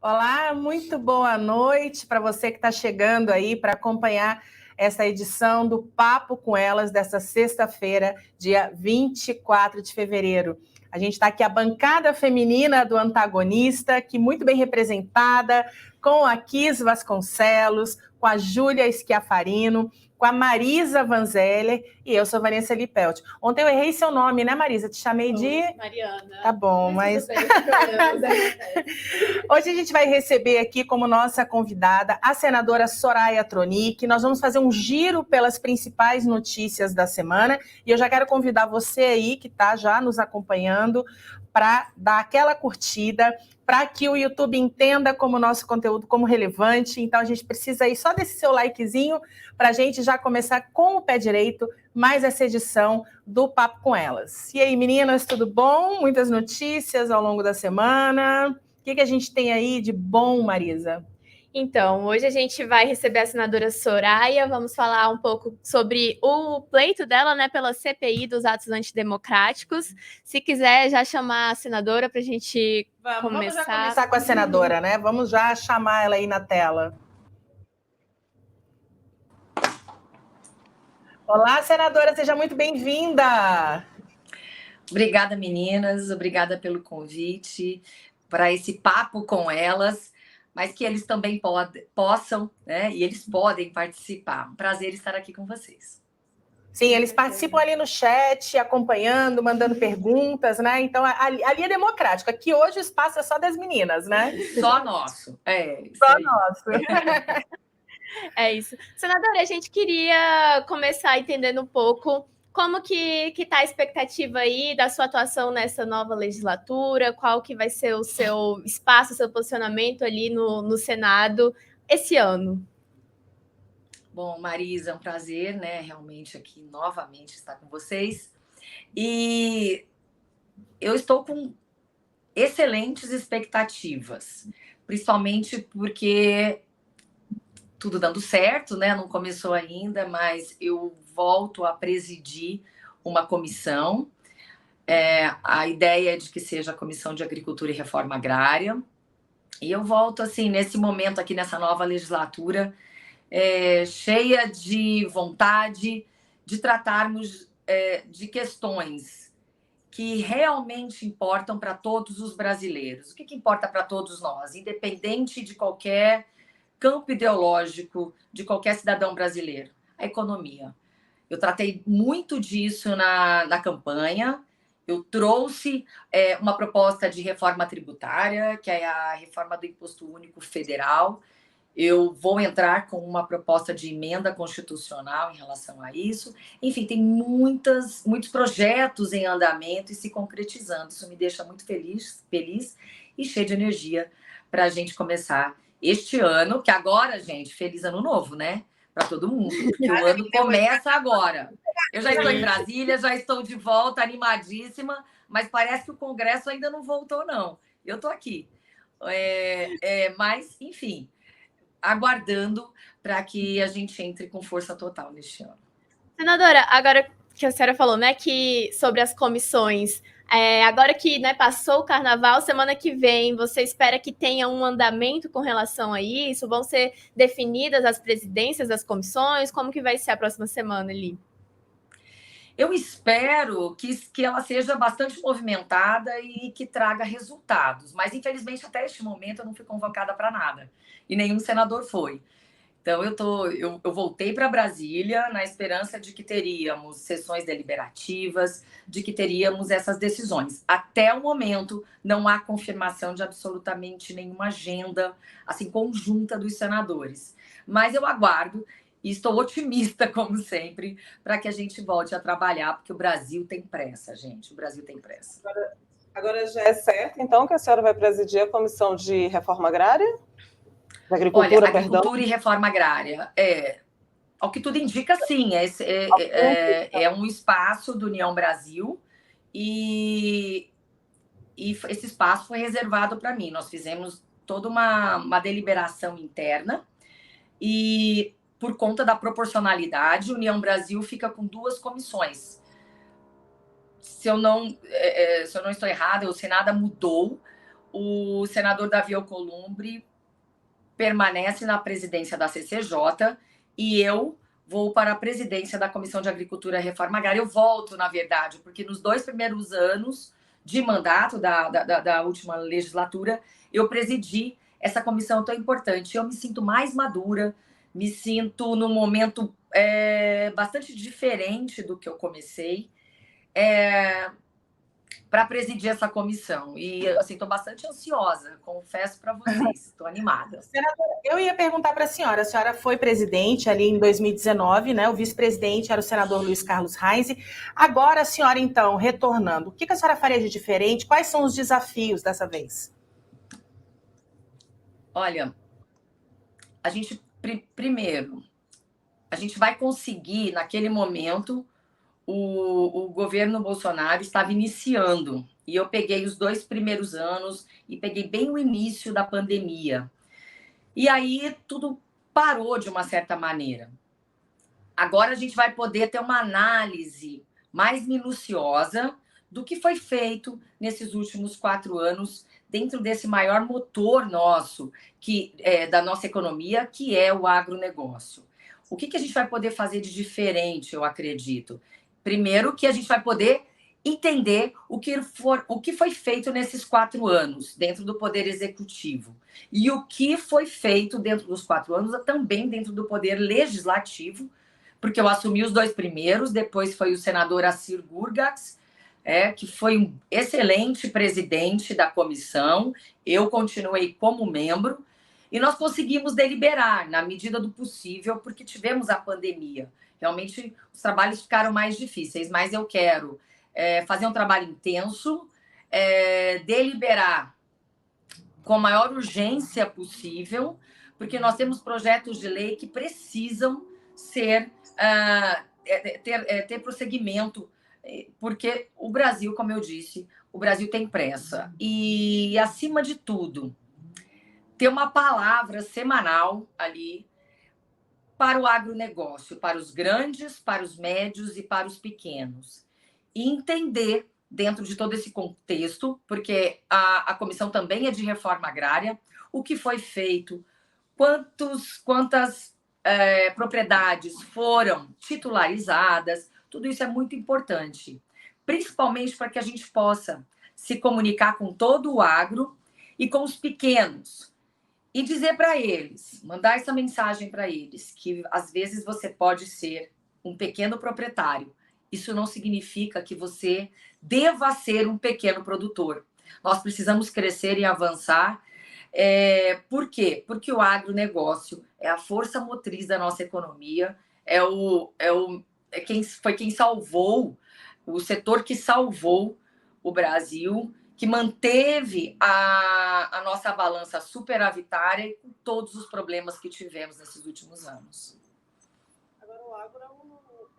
Olá, muito boa noite para você que está chegando aí para acompanhar essa edição do Papo com Elas dessa sexta-feira, dia 24 de fevereiro. A gente está aqui a bancada feminina do antagonista, que muito bem representada, com a Kis Vasconcelos, com a Júlia Schiafarino, com a Marisa Vanzeller e eu sou Vanessa Lipelt. Ontem eu errei seu nome, né, Marisa? Te chamei de... Mariana. Tá bom, mas... Hoje a gente vai receber aqui como nossa convidada a senadora Soraya Tronic. Nós vamos fazer um giro pelas principais notícias da semana e eu já quero convidar você aí que está já nos acompanhando para dar aquela curtida, para que o YouTube entenda como nosso conteúdo como relevante. Então a gente precisa aí só desse seu likezinho para a gente já começar com o pé direito mais essa edição do Papo com Elas. E aí, meninas, tudo bom? Muitas notícias ao longo da semana. O que a gente tem aí de bom, Marisa? Então, hoje a gente vai receber a senadora Soraya, vamos falar um pouco sobre o pleito dela, né, pela CPI dos atos antidemocráticos. Se quiser já chamar a senadora para a gente começar. Vamos já começar com a senadora, né? Vamos já chamar ela aí na tela. Olá, senadora, seja muito bem-vinda. Obrigada, meninas. Obrigada pelo convite para esse papo com elas, mas que eles também possam, né? E eles podem participar. Um prazer estar aqui com vocês. Sim, eles participam ali no chat, acompanhando, mandando perguntas, né? Então, ali é democrático. Aqui hoje o espaço é só das meninas, né? Só nosso. Só nosso. É isso. Senadora, a gente queria começar entendendo um pouco como que está a expectativa aí da sua atuação nessa nova legislatura, qual que vai ser o seu espaço, o seu posicionamento ali no Senado esse ano. Bom, Marisa, é um prazer, né, realmente aqui novamente estar com vocês. E eu estou com excelentes expectativas, principalmente porque tudo dando certo, né? Não começou ainda, mas eu volto a presidir uma comissão. A ideia é de que seja a Comissão de Agricultura e Reforma Agrária. E eu volto, assim, nesse momento aqui, nessa nova legislatura, cheia de vontade de tratarmos de questões que realmente importam para todos os brasileiros. O que importa para todos nós, independente de qualquer campo ideológico de qualquer cidadão brasileiro? A economia. Eu tratei muito disso na campanha. Eu trouxe uma proposta de reforma tributária, que é a reforma do Imposto Único Federal. Eu vou entrar com uma proposta de emenda constitucional em relação a isso. Enfim, tem muitos projetos em andamento e se concretizando. Isso me deixa muito feliz e cheia de energia para a gente começar este ano, que agora, gente, feliz ano novo, né? Para todo mundo, porque o ano começa agora. Eu já estou em Brasília, já estou de volta, animadíssima, mas parece que o Congresso ainda não voltou, não. Eu estou aqui. Mas, enfim, aguardando para que a gente entre com força total neste ano. Senadora, agora que a senhora falou, né, que sobre as comissões, agora que, né, passou o carnaval, semana que vem, você espera que tenha um andamento com relação a isso? Vão ser definidas as presidências das comissões? Como que vai ser a próxima semana ali? Eu espero que ela seja bastante movimentada e que traga resultados. Mas, infelizmente, até este momento, eu não fui convocada para nada. E nenhum senador foi. Então, eu voltei para Brasília na esperança de que teríamos sessões deliberativas, de que teríamos essas decisões. Até o momento, não há confirmação de absolutamente nenhuma agenda assim, conjunta dos senadores. Mas eu aguardo e estou otimista, como sempre, para que a gente volte a trabalhar, porque o Brasil tem pressa, gente. O Brasil tem pressa. Agora já é certo, então, que a senhora vai presidir a Comissão de Reforma Agrária? Agricultura, agricultura e reforma agrária. Ao que tudo indica, sim. É um espaço do União Brasil e esse espaço foi reservado para mim. Nós fizemos toda uma deliberação interna e, por conta da proporcionalidade, União Brasil fica com 2 comissões. Se eu não estou errada, o Senado mudou. o senador Davi Alcolumbre permanece na presidência da CCJ e eu vou para a presidência da Comissão de Agricultura e Reforma Agrária. Eu volto, na verdade, porque nos 2 primeiros anos de mandato da última legislatura, eu presidi essa comissão tão importante. Eu me sinto mais madura, me sinto num momento bastante diferente do que eu comecei para presidir essa comissão. E, assim, estou bastante ansiosa, confesso para vocês, estou animada. Senadora, eu ia perguntar para a senhora foi presidente ali em 2019, né? O vice-presidente era o senador Luiz Carlos Reis. Agora, a senhora, então, retornando, o que a senhora faria de diferente? Quais são os desafios dessa vez? Olha, a gente, primeiro, a gente vai conseguir, naquele momento, o governo Bolsonaro estava iniciando, e eu peguei os 2 primeiros anos e peguei bem o início da pandemia. E aí tudo parou de uma certa maneira. Agora a gente vai poder ter uma análise mais minuciosa do que foi feito nesses últimos 4 anos dentro desse maior motor nosso, da nossa economia, que é o agronegócio. O que a gente vai poder fazer de diferente, eu acredito? Primeiro, que a gente vai poder entender o que foi feito nesses 4 anos dentro do Poder Executivo e o que foi feito dentro dos 4 anos também dentro do Poder Legislativo, porque eu assumi os 2 primeiros, depois foi o senador Assir Gurgax, que foi um excelente presidente da comissão, eu continuei como membro, e nós conseguimos deliberar na medida do possível, porque tivemos a pandemia. Realmente, os trabalhos ficaram mais difíceis, mas eu quero fazer um trabalho intenso, deliberar com a maior urgência possível, porque nós temos projetos de lei que precisam ter prosseguimento, porque o Brasil, como eu disse, o Brasil tem pressa. E, acima de tudo, ter uma palavra semanal ali para o agronegócio, para os grandes, para os médios e para os pequenos. E entender, dentro de todo esse contexto, porque a comissão também é de reforma agrária, o que foi feito, quantas propriedades foram titularizadas, tudo isso é muito importante, principalmente para que a gente possa se comunicar com todo o agro e com os pequenos, e dizer para eles, mandar essa mensagem para eles, que às vezes você pode ser um pequeno proprietário. Isso não significa que você deva ser um pequeno produtor. Nós precisamos crescer e avançar. Por quê? Porque o agronegócio é a força motriz da nossa economia, foi quem salvou, o setor que salvou o Brasil, que manteve a nossa balança superavitária e com todos os problemas que tivemos nesses últimos anos. Agora, o agro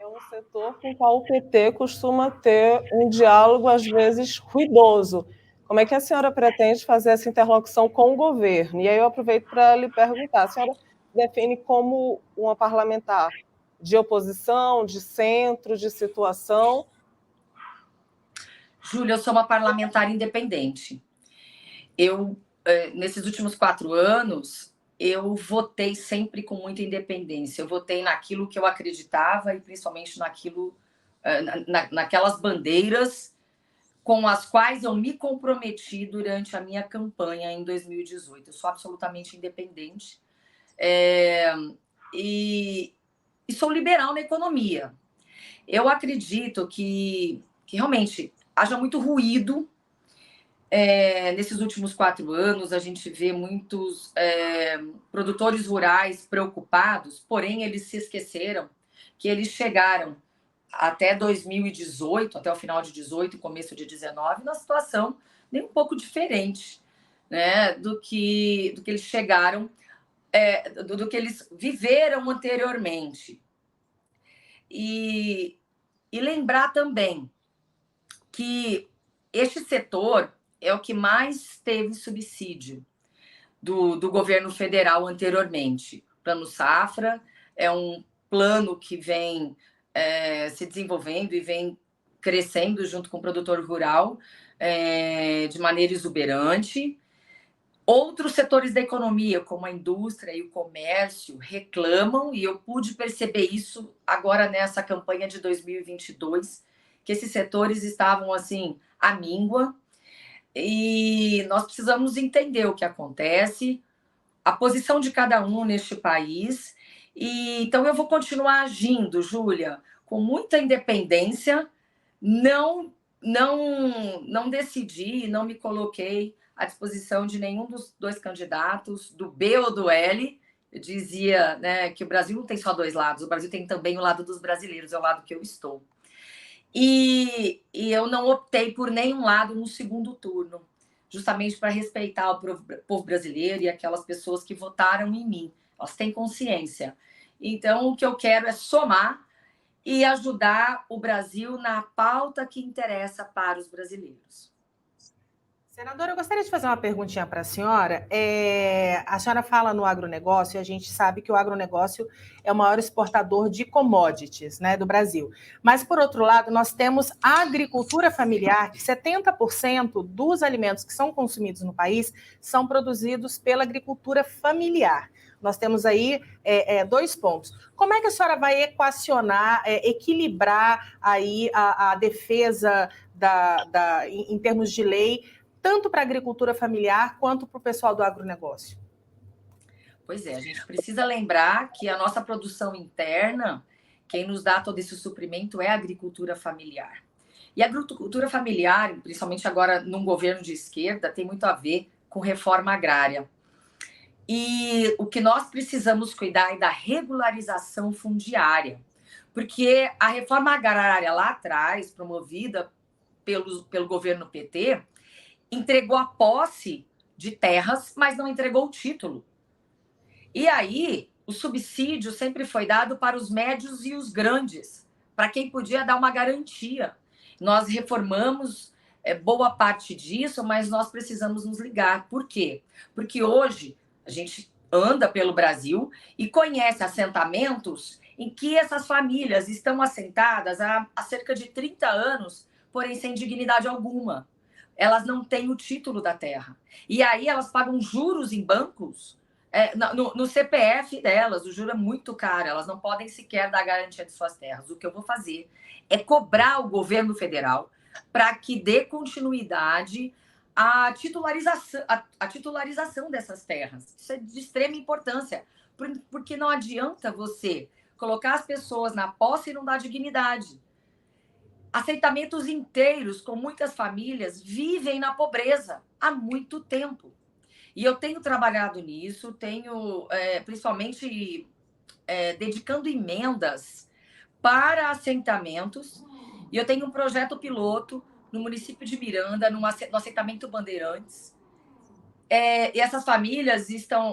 é um setor com o qual o PT costuma ter um diálogo, às vezes, ruidoso. Como é que a senhora pretende fazer essa interlocução com o governo? E aí eu aproveito para lhe perguntar, a senhora define como uma parlamentar de oposição, de centro, de situação? Júlia, eu sou uma parlamentar independente. Nesses últimos 4 anos, eu votei sempre com muita independência. Eu votei naquilo que eu acreditava e principalmente naquelas bandeiras com as quais eu me comprometi durante a minha campanha em 2018. Eu sou absolutamente independente e sou liberal na economia. Eu acredito que realmente haja muito ruído. Nesses últimos 4 anos, a gente vê muitos produtores rurais preocupados, porém, eles se esqueceram que eles chegaram até 2018, até o final de 18, começo de 19, numa situação nem um pouco diferente, né, do que eles chegaram, do que eles viveram anteriormente. E lembrar também que este setor é o que mais teve subsídio do governo federal anteriormente. O Plano Safra é um plano que vem se desenvolvendo e vem crescendo junto com o produtor rural de maneira exuberante. Outros setores da economia, como a indústria e o comércio, reclamam, e eu pude perceber isso agora nessa campanha de 2022, que esses setores estavam assim à míngua, e nós precisamos entender o que acontece, a posição de cada um neste país. E então eu vou continuar agindo, Júlia, com muita independência, não decidi, não me coloquei à disposição de nenhum dos dois candidatos, do B ou do L. Eu dizia, né, que o Brasil não tem só dois lados, o Brasil tem também o lado dos brasileiros, é o lado que eu estou. E eu não optei por nenhum lado no segundo turno, justamente para respeitar o povo brasileiro e aquelas pessoas que votaram em mim. Elas têm consciência. Então, o que eu quero é somar e ajudar o Brasil na pauta que interessa para os brasileiros. Senadora, eu gostaria de fazer uma perguntinha para a senhora. A senhora fala no agronegócio, e a gente sabe que o agronegócio é o maior exportador de commodities, né, do Brasil. Mas, por outro lado, nós temos a agricultura familiar, que 70% dos alimentos que são consumidos no país são produzidos pela agricultura familiar. Nós temos aí 2 pontos. Como é que a senhora vai equacionar, equilibrar aí a defesa em termos de lei, tanto para a agricultura familiar quanto para o pessoal do agronegócio? Pois é, a gente precisa lembrar que a nossa produção interna, quem nos dá todo esse suprimento é a agricultura familiar. E a agricultura familiar, principalmente agora num governo de esquerda, tem muito a ver com reforma agrária. E o que nós precisamos cuidar é da regularização fundiária, porque a reforma agrária lá atrás, promovida pelo governo PT, entregou a posse de terras, mas não entregou o título. E aí, o subsídio sempre foi dado para os médios e os grandes, para quem podia dar uma garantia. Nós reformamos boa parte disso, mas nós precisamos nos ligar. Por quê? Porque hoje a gente anda pelo Brasil e conhece assentamentos em que essas famílias estão assentadas há cerca de 30 anos, porém sem dignidade alguma. Elas não têm o título da terra. E aí elas pagam juros em bancos, no CPF delas, o juro é muito caro, elas não podem sequer dar garantia de suas terras. O que eu vou fazer é cobrar o governo federal para que dê continuidade à titularização dessas terras. Isso é de extrema importância, porque não adianta você colocar as pessoas na posse e não dar dignidade. Assentamentos inteiros com muitas famílias vivem na pobreza há muito tempo. E eu tenho trabalhado nisso, tenho principalmente dedicando emendas para assentamentos. E eu tenho um projeto piloto no município de Miranda, no assentamento Bandeirantes. E essas famílias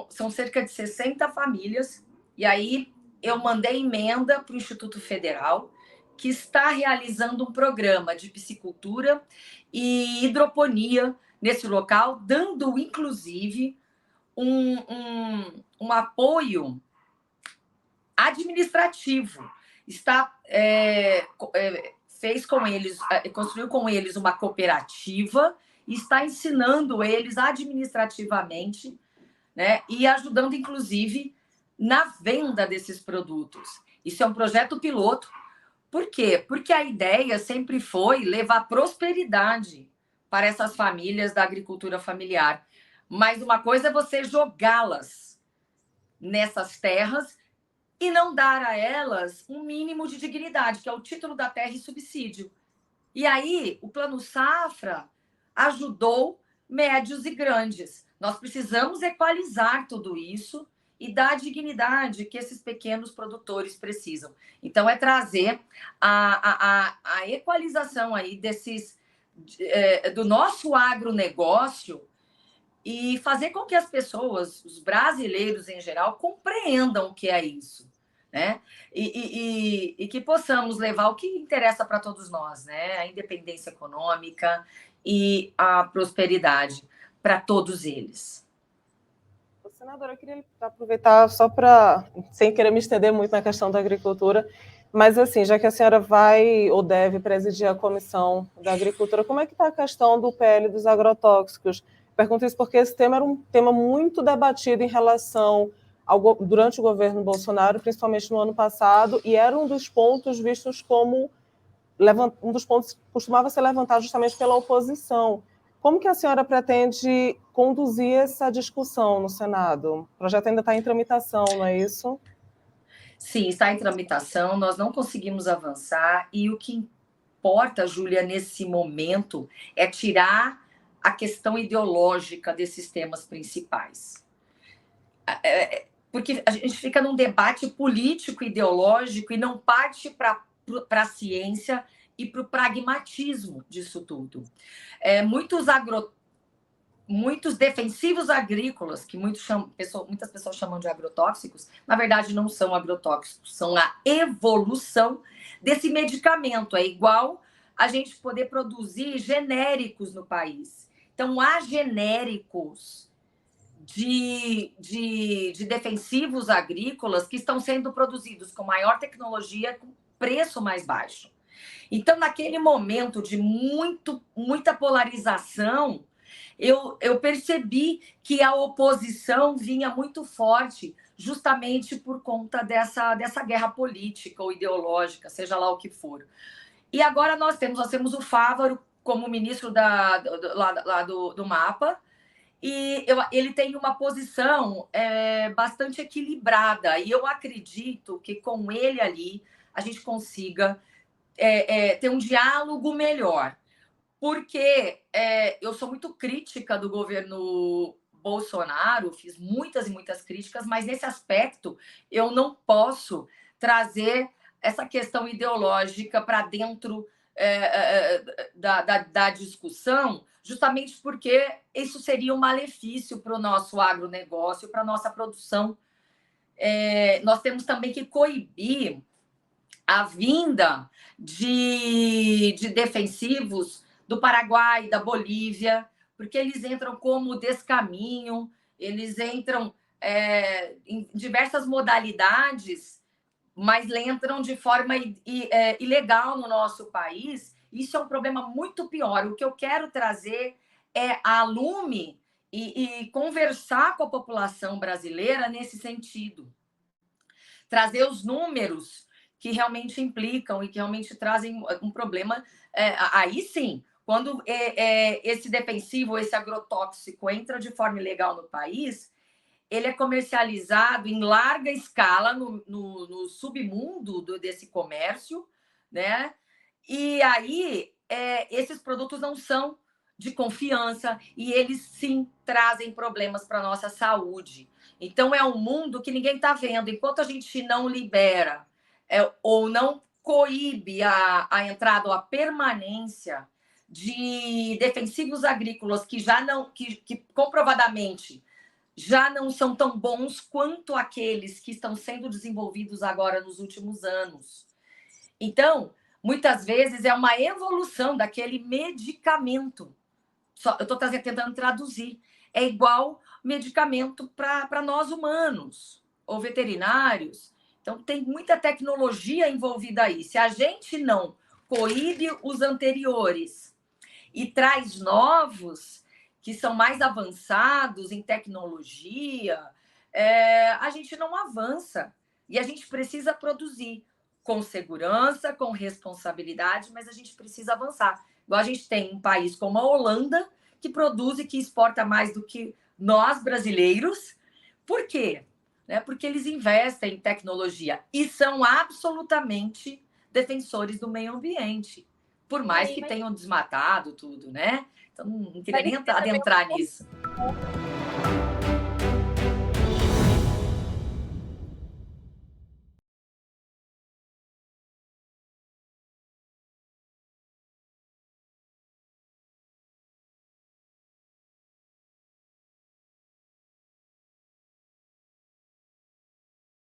são cerca de 60 famílias. E aí eu mandei emenda para o Instituto Federal, que está realizando um programa de piscicultura e hidroponia nesse local, dando, inclusive, um apoio administrativo. Construiu com eles uma cooperativa e está ensinando eles administrativamente, né, e ajudando, inclusive, na venda desses produtos. Isso é um projeto piloto. Por quê? Porque a ideia sempre foi levar prosperidade para essas famílias da agricultura familiar. Mas uma coisa é você jogá-las nessas terras e não dar a elas um mínimo de dignidade, que é o título da terra e subsídio. E aí, o Plano Safra ajudou médios e grandes. Nós precisamos equalizar tudo isso e dar a dignidade que esses pequenos produtores precisam. Então, é trazer a equalização aí do nosso agronegócio e fazer com que as pessoas, os brasileiros em geral, compreendam o que é isso, né? E que possamos levar o que interessa para todos nós, né? A independência econômica e a prosperidade para todos eles. Senadora, eu queria aproveitar só para, sem querer me estender muito na questão da agricultura, mas assim, já que a senhora vai ou deve presidir a Comissão da Agricultura, como é que está a questão do PL dos agrotóxicos? pergunto isso porque esse tema era um tema muito debatido em relação durante o governo Bolsonaro, principalmente no ano passado, e era um dos pontos vistos como um dos pontos que costumava ser levantado justamente pela oposição. Como que a senhora pretende conduzir essa discussão no Senado? O projeto ainda está em tramitação, não é isso? Sim, está em tramitação, nós não conseguimos avançar, e o que importa, Júlia, nesse momento, é tirar a questão ideológica desses temas principais. Porque a gente fica num debate político, ideológico, e não parte para a ciência e para o pragmatismo disso tudo. Muitos defensivos agrícolas, que muitas pessoas chamam de agrotóxicos, na verdade não são agrotóxicos, são a evolução desse medicamento. É igual a gente poder produzir genéricos no país. Então, há genéricos de defensivos agrícolas que estão sendo produzidos com maior tecnologia, com preço mais baixo. Então, naquele momento de muita polarização, eu percebi que a oposição vinha muito forte, justamente por conta dessa guerra política ou ideológica, seja lá o que for. E agora nós temos o Fávaro como ministro do MAPA, e ele tem uma posição bastante equilibrada, e eu acredito que com ele ali a gente consiga ter um diálogo melhor. Porque eu sou muito crítica do governo Bolsonaro, fiz muitas e muitas críticas, mas nesse aspecto eu não posso trazer essa questão ideológica para dentro da discussão, justamente porque isso seria um malefício para o nosso agronegócio, para a nossa produção. Nós temos também que coibir a vinda de defensivos do Paraguai, da Bolívia, porque eles entram como descaminho, eles entram em diversas modalidades, mas entram de forma ilegal no nosso país. Isso é um problema muito pior. O que eu quero trazer é a lume e conversar com a população brasileira nesse sentido. Trazer os números que realmente implicam e que realmente trazem um problema. Aí sim, quando esse defensivo, esse agrotóxico entra de forma ilegal no país, ele é comercializado em larga escala no submundo desse comércio, né? E aí esses produtos não são de confiança e eles sim trazem problemas para a nossa saúde. Então é um mundo que ninguém está vendo. Enquanto a gente não libera ou não coíbe a entrada ou a permanência de defensivos agrícolas que comprovadamente já não são tão bons quanto aqueles que estão sendo desenvolvidos agora nos últimos anos. Então, muitas vezes é uma evolução daquele medicamento. Eu estou tentando traduzir. É igual medicamento para nós humanos ou veterinários. Então, tem muita tecnologia envolvida aí. Se a gente não coíbe os anteriores e traz novos, que são mais avançados em tecnologia, a gente não avança. E a gente precisa produzir com segurança, com responsabilidade, mas a gente precisa avançar. Igual a gente tem um país como a Holanda, que produz e que exporta mais do que nós, brasileiros. Por quê? Porque eles investem em tecnologia e são absolutamente defensores do meio ambiente, por mais que tenham desmatado tudo, né? Então, não queria nem adentrar nisso.